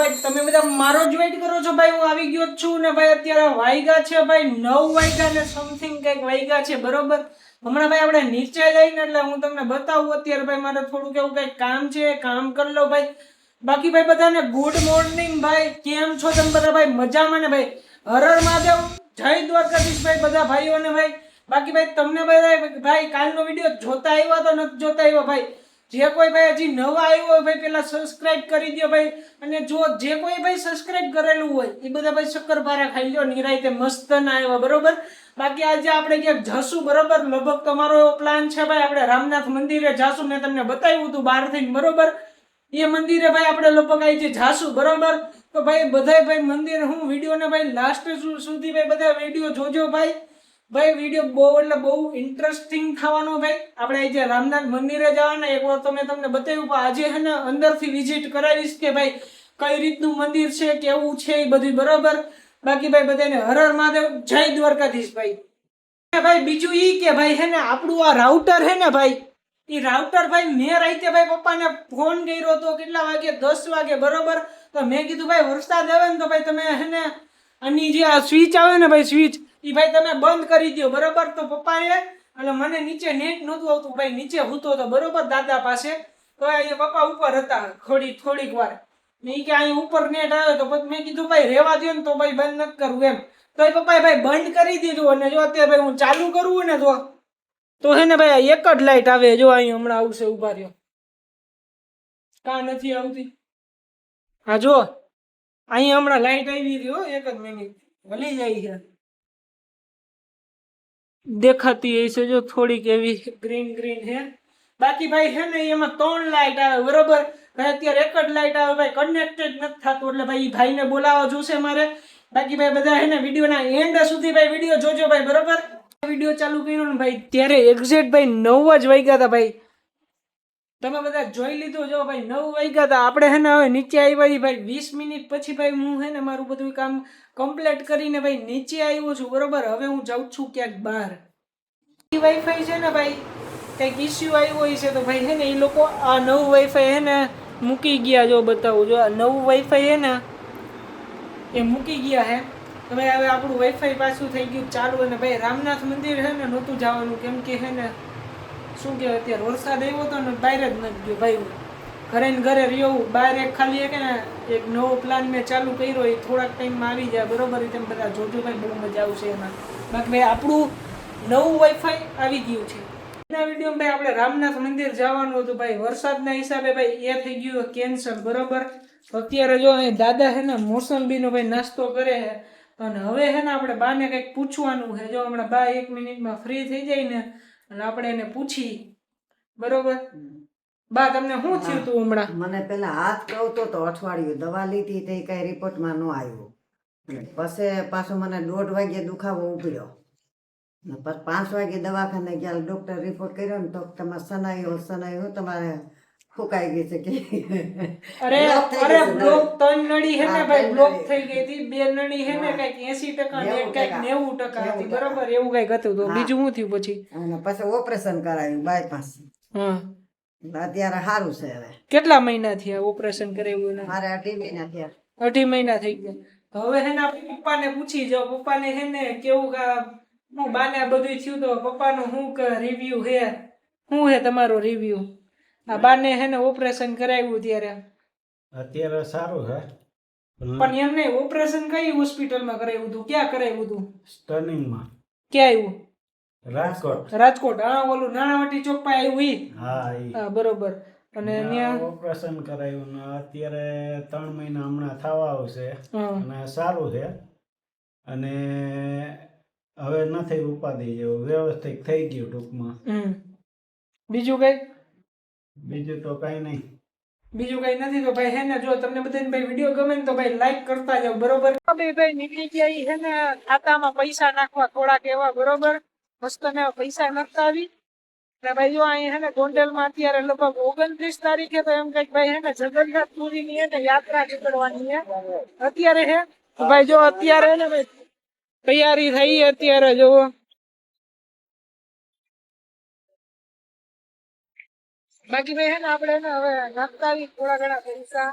ભાઈ તમે બધા મારો જ વેઇટ કરો છો ભાઈ હું આવી ગયો છું ને ભાઈ અત્યારે વાગ્યા છે ભાઈ 9 વાગ્યા ને સમથિંગ કંઈક વાગ્યા છે બરોબર હમણાં ભાઈ આપણે નીચે જઈને એટલે હું તમને બતાવું અત્યારે ભાઈ મારે થોડુંક એવું કંઈક કામ છે કામ કરી લો ભાઈ બાકી ભાઈ બધાને ગુડ મોર્નિંગ ભાઈ કેમ છો તમે બધા ભાઈ મજામાં ને ભાઈ હર હર મહાદેવ જય દ્વારકાધીશ ભાઈ બધા ભાઈઓને ભાઈ બાકી ભાઈ તમને બધા ભાઈ કાલનો વિડીયો જોતા આવ્યા તો નથી જોતા આવ્યા ભાઈ જે કોઈ ભાઈ હજી નવા આવ્યો હોય ભાઈ પેલા સબસ્ક્રાઇબ કરી દો ભાઈ અને જો જે કોઈ ભાઈ સબસ્ક્રાઇબ કરેલું હોય એ બધા ભાઈ શક્કરપારા ખાઈ લો નિરાયતે મસ્ત ના આવ્યા બરોબર બાકી આજે આપણે ક્યાંક જશું બરોબર લગભગ તમારો એવો પ્લાન છે ભાઈ આપણે રામનાથ મંદિરે જાશું મેં તમને બતાવ્યું હતું બહારથી બરોબર એ મંદિરે ભાઈ આપણે લગભગ આજે જાશું બરોબર તો ભાઈ બધા ભાઈ મંદિર હું વિડીયો ને ભાઈ લાસ્ટ સુધી ભાઈ બધા વિડીયો જોજો ભાઈ વિડીયો બહુ એટલે બહુ ઇન્ટરેસ્ટિંગ થવાનો ભાઈ આપણે આજે રામનાથ મંદિરે જવાના એકવાર તો મેં તમને બતાવ્યું પણ આજે છે ને અંદરથી વિઝિટ કરાવીશ કે ભાઈ કઈ રીતનું મંદિર છે કેવું છે એ બધું બરોબર બાકી ભાઈ બધાને હર હર મહાદેવ જય દ્વારકાધીશ ભાઈ બીજું ઈ કે ભાઈ હે ને આપણું આ રાઉટર હે ને ભાઈ એ રાઉટર ભાઈ મેં રાતે ભાઈ પપ્પાને ફોન કર્યો હતો કેટલા વાગે 10 વાગે બરોબર તો મેં કીધું ભાઈ વરસાદ આવે ને તો ભાઈ તમે હે ને આની જે આ સ્વિચ આવે ને ભાઈ સ્વિચ એ ભાઈ તમે બંધ કરી દો બરોબર તો પપ્પાએ અને મને નીચે નેટ નહોતું આવતું ભાઈ નીચે હૂતો હતો બરોબર દાદા પાસે તો એ પપ્પા ઉપર હતા થોડીક વાર મેં કે અહીં ઉપર નેટ આવે તો મેં કીધું ભાઈ રેવા દો ને તો ભાઈ બંધ નથી કરવું એમ તો એ પપ્પાએ ભાઈ બંધ કરી દીધું અને જો અત્યારે ભાઈ હું ચાલુ કરવું ને તો હે ને ભાઈ એક જ લાઈટ આવે જો અહીં હમણાં આવશે ઉભા રહ્યો કા નથી આવતી હા જો અહીં હમણાં લાઈટ આવી રહ્યો એક જ મિનિટ ભલી જાય છે દેખાતી હશે જો થોડીક એવી ગ્રીન હે બાકી ભાઈ છે ને એમાં 3 લાઈટ આવે બરોબર ભાઈ અત્યારે એક જ લાઈટ આવે ભાઈ કનેક્ટેડ નથી થતું એટલે ભાઈ ભાઈને બોલાવવા જોશે મારે બાકી ભાઈ બધા છે ને વિડીયોના એન્ડ સુધી ભાઈ વિડીયો જોજો ભાઈ બરોબર વિડીયો ચાલુ કર્યો ને ભાઈ ત્યારે એક્ઝેક્ટ ભાઈ 9 જ વાગ્યા હતા ભાઈ તમે બધા જોઈ લીધું જો ભાઈ 9 વાગ્યા હતા આપણે હે ને હવે નીચે આવ્યા ભાઈ 20 મિનિટ પછી ભાઈ હું હે ને મારું બધું કામ કમ્પ્લીટ કરીને ભાઈ નીચે આવ્યો છું બરોબર હવે હું જાઉં છું ક્યાંક બહાર વાઈફાઈ છે ને ભાઈ કંઈક ઇસ્યુ આવ્યો છે તો ભાઈ હે ને એ લોકો આ નવું વાઈફાઈ હે ને મૂકી ગયા જો બતાવું જો આ નવું વાઈફાઈ હે ને એ મૂકી ગયા હે તો ભાઈ હવે આપણું વાઈફાઈ પાછું થઈ ગયું ચાલુ અને ભાઈ રામનાથ મંદિર હે ને નહોતું જવાનું કેમ કે હે ને શું કહેવાય અત્યારે વરસાદ આવ્યો હતો ને બહાર જ નથી ગયો ભાઈ ઘરે ને ઘરે રહ્યો બહાર એક ખાલી એક ને એક નવો પ્લાન મેં ચાલુ કર્યો એ થોડાક ટાઈમમાં આવી જાય બરોબર એ તમે બધા જોજો ભાઈ બહુ મજા આવશે એમાં બાકી ભાઈ આપણું નવું વાઈફાઈ આવી ગયું છે એના વિડીયોમાં ભાઈ આપણે રામનાથ મંદિર જવાનું હતું ભાઈ વરસાદના હિસાબે ભાઈ એ થઈ ગયું કેન્સલ બરોબર અત્યારે જો અહીં દાદા હે ને મોસંબીનો ભાઈ નાસ્તો કરે છે અને હવે હે ને આપણે બાને કંઈક પૂછવાનું છે જો હમણાં બા 1 મિનિટમાં ફ્રી થઈ જાય ને અને આપણે એને પૂછી બરોબર બા તમને શું થયું તું હમણાં મને પેલા હાથ કહુતો તો અઠવાડિયું દવા લીધી તે કઈ રિપોર્ટમાં ન આવ્યું પછી પાછું મને 1:30 વાગે દુખાવો ઉભર્યો પછી 5 વાગે દવાખાને ગયા ડોક્ટર રિપોર્ટ કર્યો ને તો તમારે સનાયું તમારે ફૂકાઈ ગઈ છે કે અરે બ્લોક 3 નળી હે ને ભાઈ બ્લોક થઈ ગઈ હતી 2 નળી હે ને કઈક 80% ને કઈક 90% હતી બરોબર એવું કઈક હતું તો બીજું શું થયું પછી અને પછી ઓપરેશન કરાવ્યું બાયપાસ હા અત્યારે સારું છે હવે કેટલા મહિના થયા ઓપરેશન કરાવ્યું મારે 2.5 મહિના થયા 2.5 મહિના થઈ ગયા હવે હે ને આપણે પપ્પાને પૂછી જાવ પપ્પાને હે ને કેવું હું બાને બધું થયું તો પપ્પાનું શું રિવ્યુ હે શું હે તમારો રિવ્યુ આ બાને હે ને ઓપરેશન કરાવ્યું ત્યારે અત્યારે સારું છે પણ એમ નહીં ઓપરેશન કઈ હોસ્પિટલમાં કરાવ્યું હતું ક્યાં કરાવ્યું હતું સ્ટર્નિંગમાં ક્યાં આવ્યું રાજકોટ હા ઓલું નાણાવટી ચોક પાસે આવ્યું ઈ હા બરોબર અને ત્યાં ઓપરેશન કરાવ્યું ને અત્યારે 3 મહિના હમણાં થવા આવશે અને સારું છે અને હવે નથી ઉપાધિ જેવું વ્યવસ્થિત થઈ ગયું ટૂંકમાં બીજું કઈ બીજું તો કઈ નહીં બીજું કઈ નથી તો ભાઈ હે ને જો તમને બધાને ભાઈ વિડીયો ગમે ને તો ભાઈ લાઈક કરતા જાવ બરોબર ભાઈ નીકળી ગયા હે ને ખાતામાં પૈસા નાખવા થોડાક એવા બરોબર મસ્ત ને પૈસા નાખતા આવી એટલે ભાઈ જો અહીં હે ને ગોંડલમાં અત્યારે લગભગ 29 તારીખે તો એમ કઈક ભાઈ હે ને જગન્નાથપુરી ની હે ને યાત્રા નીકળવાની હે અત્યારે હે ભાઈ જો અત્યારે હે ને ભાઈ તૈયારી થઈ અત્યારે જોવો બાકી ભાઈ હે ને આપણે હવે નાખતા આવી થોડા ઘણા પૈસા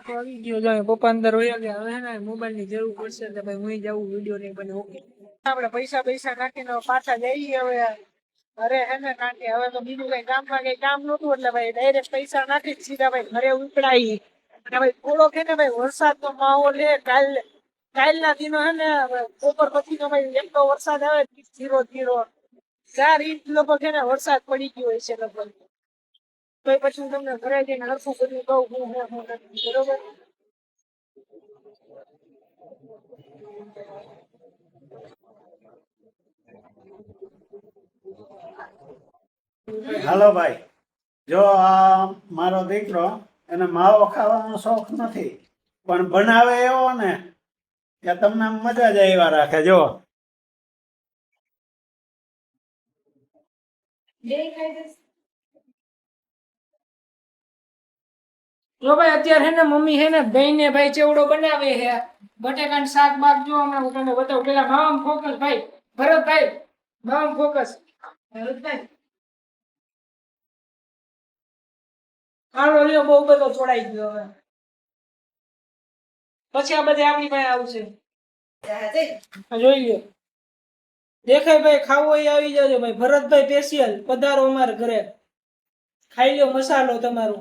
તો આવી ગયો જો પપ્પા અંદર હોય ગયા હવે ને મોબાઈલ ની જરૂર પડશે એટલે ભાઈ હું જવું વિડીયો નહીં બને ઓકે આપણે પૈસા નાખીને પાછા જઈએ હવે અરે હે ને કારણ કે હવે તો બીજું કઈ ગામમાં કઈ કામ નતું એટલે ભાઈ ડાયરેક્ટ પૈસા નાખી સીધા ભાઈ ઘરે ઉપડાઈ અને ભાઈ થોડોક હે ને ભાઈ વરસાદનો માહોલ હે કાલના દિનો હે ને બપોર પછીનો ભાઈ એટલો વરસાદ આવે ધીરો 4 ઇંચ લગભગ હે ને વરસાદ પડી ગયો હોય છે લગભગ તો પછી હું તમને ઘરે જઈને હરખું બધું કહું હું નથી બરોબર હાલો ભાઈ, જો આ મારો દીકરો એને માવો ખાવાનો શોખ નથી પણ બનાવે એવો ને કે તમને મજા જ આવ્યા રાખે. જો જો ભાઈ અત્યારે હે ને મમ્મી હે ને દહીં ને ભાઈ ચેવડો બનાવે છે બટેકાનું શાક બાક જો હમણાં હું તમને બતાવું પેલા મામ ફોકસ ભાઈ ભરતભાઈ મામ ફોકસ ભરતભાઈ આનો લ્યો બહુ બધો છોડાઈ ગયો હવે પછી આ બધે આપણી પાસે આવશે જોઈ લ્યો દેખાય ભાઈ ખાવો એ આવી જાજો ભાઈ ભરતભાઈ સ્પેશિયલ પધારો અમારા ઘરે ખાઈ લ્યો મસાલો તમારો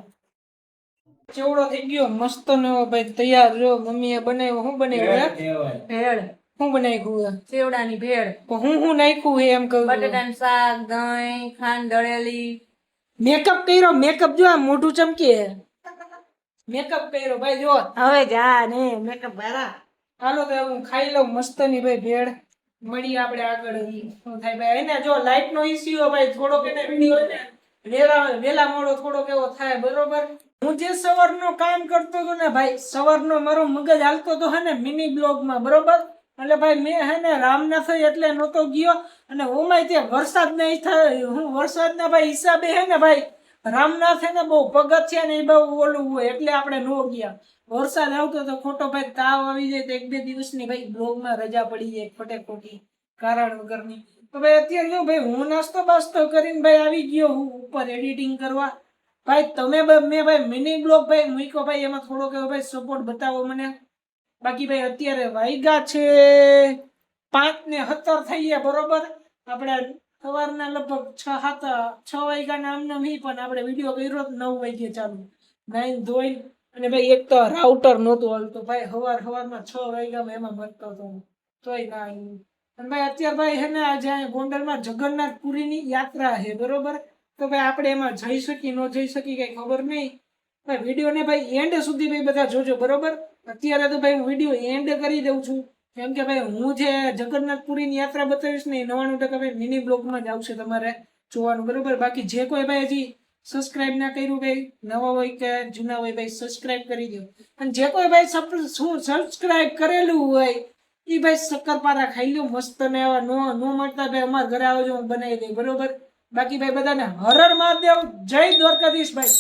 ચેવડો થઈ ગયો મસ્ત નો ભાઈ તૈયાર જો મમ્મીએ બનાવ્યો શું બનાવ્યું ભેળ શું બનાવ્યું સેવડાની ભેળ હું નાખ્યું હે એમ કહું બટાટાનું શાક દહીં ખાંડ દળેલી મેકઅપ કર્યો મેકઅપ જો આ મોઢું ચમકે મેકઅપ કર્યો ભાઈ જો હવે જા ને મેકઅપ વાળા હાલો તો હું ખાઈ લઉં મસ્ત ની ભાઈ ભેળ મળી આપણે આગળ શું થાય ભાઈ એને જો લાઈટ નો ઇસ્યુ ભાઈ થોડોક એને વિડીયો ને વેલા મોડો થોડોક એવો થાય બરોબર હું જે સવારનો કામ કરતો હતો ને ભાઈ સવારનો મારો મગજ હાલતો હતો હે ને મિની બ્લોગમાં બરોબર એટલે ભાઈ મેં હે ને રામનાથ એટલે નહોતો ગયો અને ઓમાય ત્યાં વરસાદ નહીં થાય હું વરસાદના ભાઈ હિસાબે હે ને ભાઈ રામનાથ હે ને બહુ પગથિયા ને એ બહુ ઓલું હોય એટલે આપણે નો ગયા વરસાદ આવતો તો ખોટો ભાઈ તાવ આવી જાય તો 1-2 દિવસની ભાઈ બ્લોગમાં રજા પડી જાય ખોટે ખોટી કારણ વગરની તો ભાઈ અત્યારે જો ભાઈ હું નાસ્તો બાસ્તો કરીને ભાઈ આવી ગયો હું ઉપર એડિટિંગ કરવા ભાઈ તમે મેં ભાઈ મિની બ્લોગ ભાઈ મૂક્યો ભાઈ એમાં થોડોક એવો ભાઈ સપોર્ટ બતાવો મને બાકી ભાઈ અત્યારે વાગ્યા છે 5:17 થઈ ગયા બરોબર આપણે સવારના લગભગ 6 વાગ્યાના આમને નહીં પણ આપણે વિડીયો કર્યો 9 વાગ્યે ચાલુ નાઈન ધોઈ અને ભાઈ એક તો રાઉટર નહોતું હાલતું ભાઈ સવારમાં 6 વાગ્યામાં એમાં મરતો હતો તોય ના આવ્યું અને ભાઈ અત્યારે ભાઈ હે ને આજે ગોંડલમાં જગન્નાથપુરીની યાત્રા છે બરોબર તો ભાઈ આપણે એમાં જઈ શકી ન જઈ શકી કઈ ખબર નહીં ભાઈ વિડીયો ને ભાઈ એન્ડ સુધી ભાઈ બધા જોજો બરોબર અત્યારે તો ભાઈ હું વિડીયો એન્ડ કરી દઉં છું કેમ કે ભાઈ હું જે જગન્નાથપુરીની યાત્રા બતાવીશ ને 99% ભાઈ મિની બ્લોગમાં જ આવશે તમારે જોવાનું બરોબર બાકી જે કોઈ ભાઈ હજી સબસ્ક્રાઇબ ના કર્યું ભાઈ નવા હોય કે જૂના હોય ભાઈ સબસ્ક્રાઇબ કરી દો અને જે કોઈ ભાઈ સબસ્ક્રાઇબ કરેલું હોય એ ભાઈ શક્કરપારા ખાઈ લો મસ્ત ને એવા નો મળતા ભાઈ અમારા ઘરે આવજો હું બનાવી દઈ બરોબર બાકી ભાઈ બધાને હર હર મહાદેવ જય દ્વારકાધીશ ભાઈ